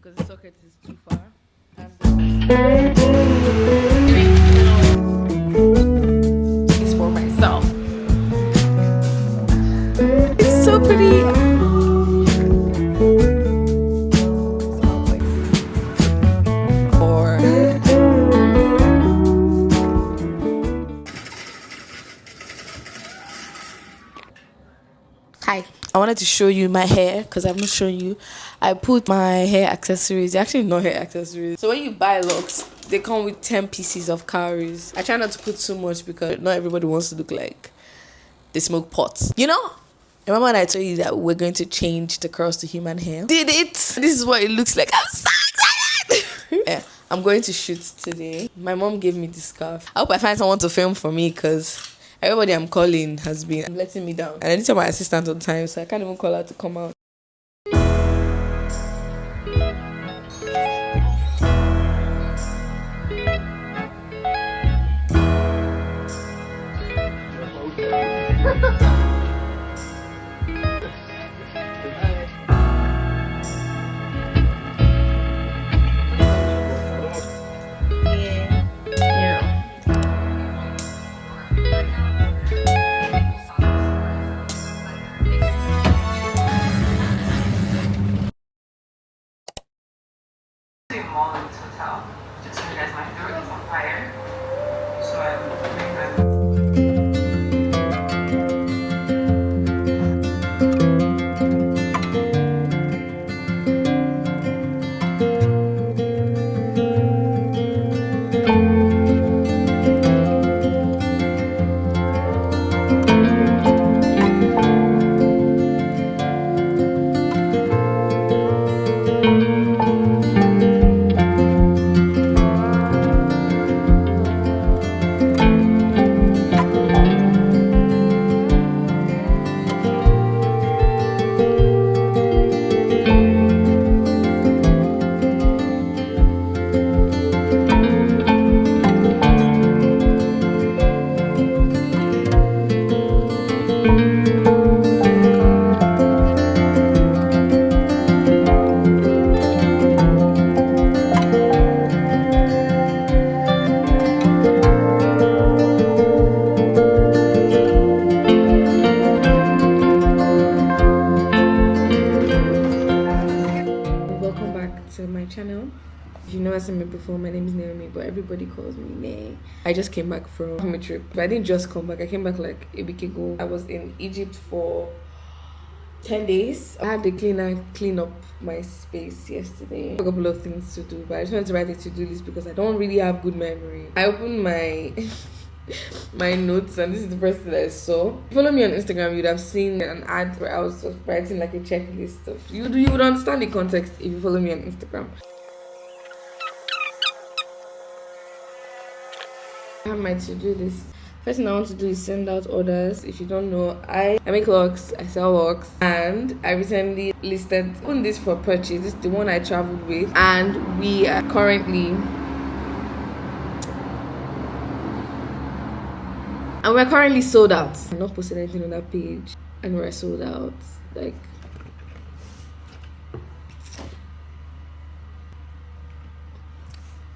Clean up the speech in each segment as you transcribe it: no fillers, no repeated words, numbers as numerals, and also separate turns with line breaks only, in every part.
because the socket is too far. It's for myself. It's so pretty. Hi, I wanted to show you my hair because I've not shown you. I put my hair accessories. They're actually not hair accessories. So when you buy locks, they come with 10 pieces of cowries. I try not to put too much because not everybody wants to look like they smoke pots. You know? Remember when I told you that we're going to change the curls to human hair? Did it! This is what it looks like. I'm so excited! Yeah, I'm going to shoot today. My mom gave me this scarf. I hope I find someone to film for me because everybody I'm calling has been letting me down. And I need to tell my assistant on time, so I can't even call her to come out.
Hotel, just so you guys might know it's on fire. So my channel. If you've never seen me before, my name is Naomi, but everybody calls me Nay. I just came back from a trip, but I didn't just come back. I came back like a week ago. I was in Egypt for 10 days. I had the cleaner clean up my space yesterday. A couple of things to do, but I just wanted to write a to-do list because I don't really have good memory. I opened my my notes and this is the first thing I saw. If you follow me on Instagram, you'd have seen an ad where I was writing like a checklist of you would understand the context if you follow me on Instagram. I have my to-do list. First thing I want to do is send out orders. If you don't know, I make locks, I sell locks, and I recently listed this for purchase. This is the one I traveled with, and we are currently sold out. I'm not posting anything on that page, and we're sold out. Like,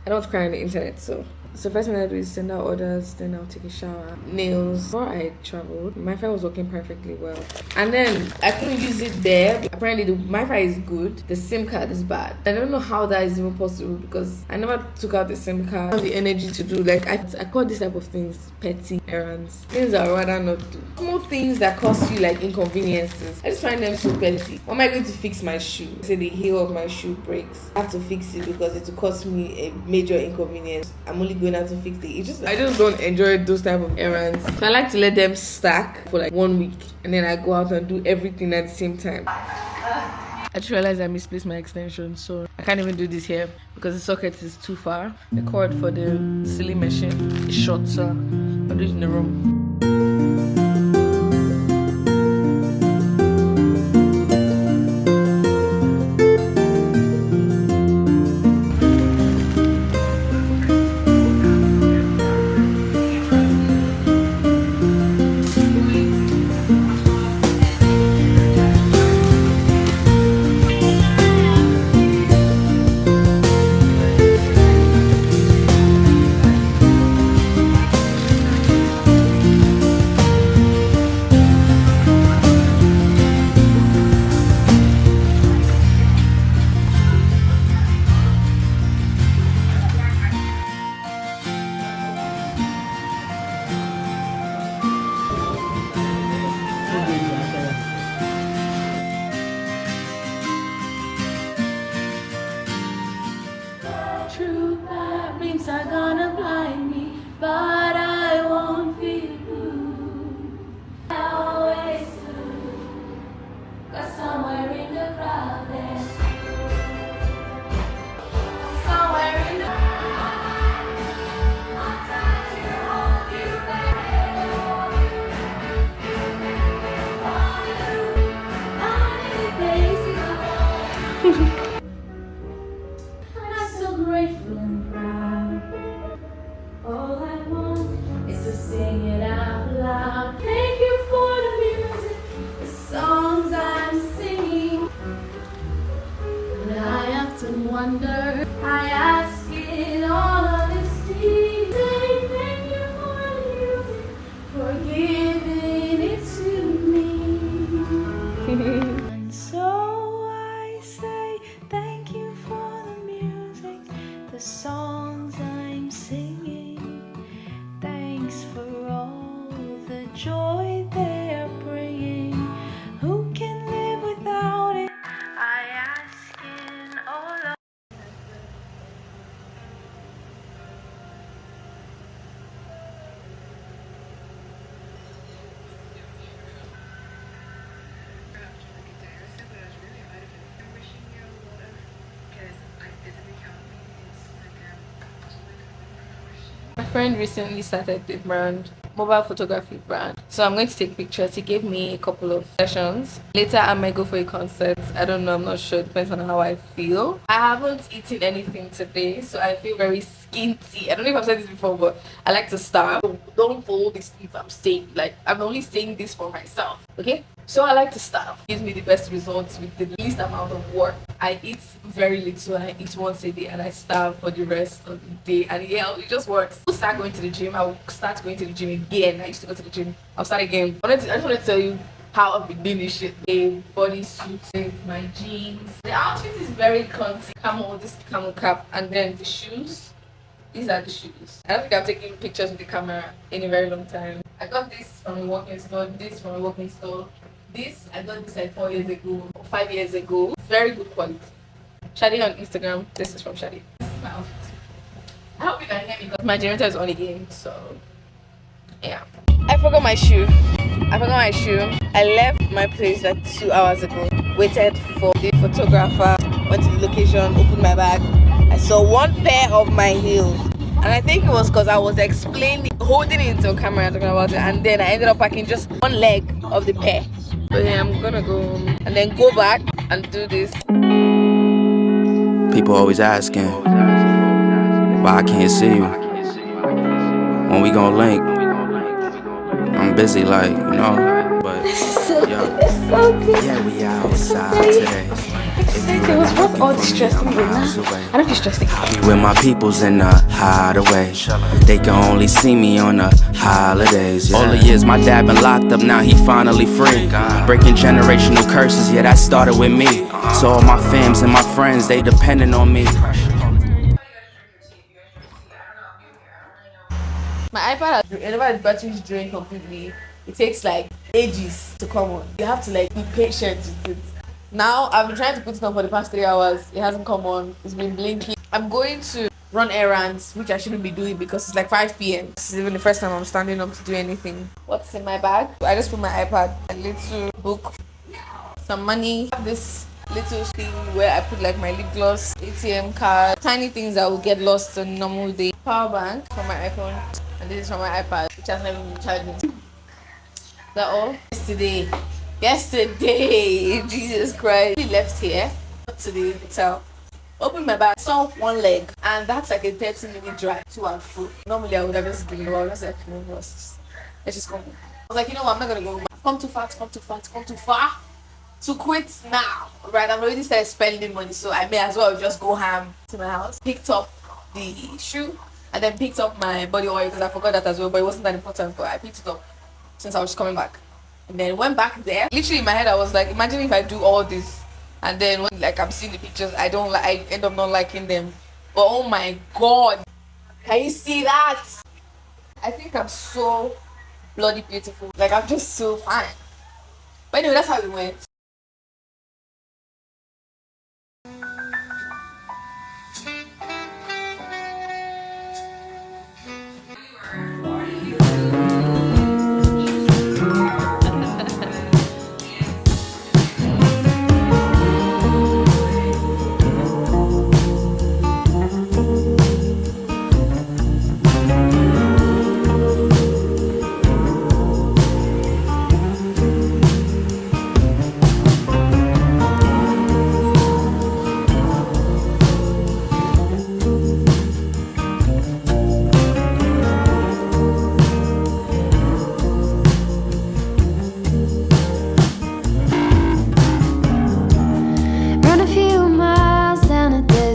I don't cry on the internet, so first thing I do is send out orders, then I'll take a shower. Nails. Before I traveled, my Wi-Fi was working perfectly well, and then I couldn't use it there. Apparently the Wi-Fi is good, the SIM card is bad. I don't know how that is even possible because I never took out the SIM card. I have the energy to do, like, I call this type of things petty errands, things I would rather not do. Small things that cost you like inconveniences, I just find them so petty. How am I going to fix my shoe? Say the heel of my shoe breaks, I have to fix it because it will cost me a major inconvenience. I'm only going out to fix it. I just don't enjoy those type of errands. So I like to let them stack for like 1 week and then I go out and do everything at the same time. I just realized I misplaced my extension, so I can't even do this here because the socket is too far. The cord for the ceiling machine is short, so I'll do it in the room.
grateful and proud. All I want is to sing it out loud. Thank you for the music, the songs I'm singing. And I often wonder, I ask in all honesty, say thank you for the music, for giving it to me. And so I say thank you for the music, the songs I'm singing. Thanks for all the joy they're bringing. Who can live without it? I ask in all of my friend recently started a brand, mobile photography brand. So I'm going to take pictures. He gave me a couple of sessions. Later I might go for a concert. I don't know, I'm not sure. It depends on how I feel. I haven't eaten anything today, so I feel very skinty. I don't know if I've said this before, but I like to starve. Don't follow these things I'm saying. Like, I'm only saying this for myself. Okay? So I like to starve. It gives me the best results with the least amount of work. I eat very little. I eat once a day and I starve for the rest of the day. And yeah, it just works. I'll start going to the gym. I'll start going to the gym again. I used to go to the gym. I'll start again. I just want to tell you how I've been doing this shit. A bodysuit with my jeans. The outfit is very comfy. Camel, this camel cap, and then the shoes. These are the shoes. I don't think I've taken pictures with the camera in a very long time. I got this from a walking store. This from a walking store. This, I got this like 4 years ago, or 5 years ago. Very good quality. Shadi on Instagram. This is from Shadi. This is my outfit. I hope you can hear me because my generator is on again. So, yeah. I forgot my shoe. I left my place like 2 hours ago. Waited for the photographer. Went to the location, opened my bag. I saw one pair of my heels. And I think it was because I was explaining, holding it into a camera and talking about it. And then I ended up packing just one leg of the pair. So yeah, I'm gonna go and then go back and do this.
People always asking why I can't see you. When we gon' link, I'm busy like, you know, but yeah, we outside today.
It was worth all the stress I'm doing now. I don't feel stressed again.
With my peoples in the hideaway, they can only see me on the holidays. All the years my dad been locked up, now he finally free. Breaking generational curses, yeah, that started with me. So all my fams and my friends, they depending on me.
My iPad, whenever the batteries drain completely, it takes like ages to come on. You have to like be patient with it. Now I've been trying to put it on for the past 3 hours. It hasn't come on. It's been blinking. I'm going to run errands, which I shouldn't be doing because it's like 5 p.m. This is even the first time I'm standing up to do anything. What's in my bag? I just put my iPad, a little book, some money, this little thing where I put like my lip gloss, ATM card, tiny things that will get lost on a normal day, power bank for my iPhone, and this is from my iPad, which has never been charging. Is that all? Yesterday, Jesus Christ, we left here to the hotel, opened my bag, saw one leg, and that's like a 30-minute drive to and fro. Normally I would have just been I was just like, no, let's just come home. I was like, you know what, I'm not gonna go back. Come too far to quit now, right? I've already started spending money, so I may as well just go ham to my house. Picked up the shoe and then picked up my body oil because I forgot that as well, but it wasn't that important, but I picked it up since I was just coming back. And then went back there. Literally in my head I was like, imagine if I do all this and then when like I'm seeing the pictures, I end up not liking them. But oh my god, can you see that? I think I'm so bloody beautiful. Like I'm just so fine. But anyway, that's how it went.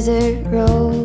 desert road.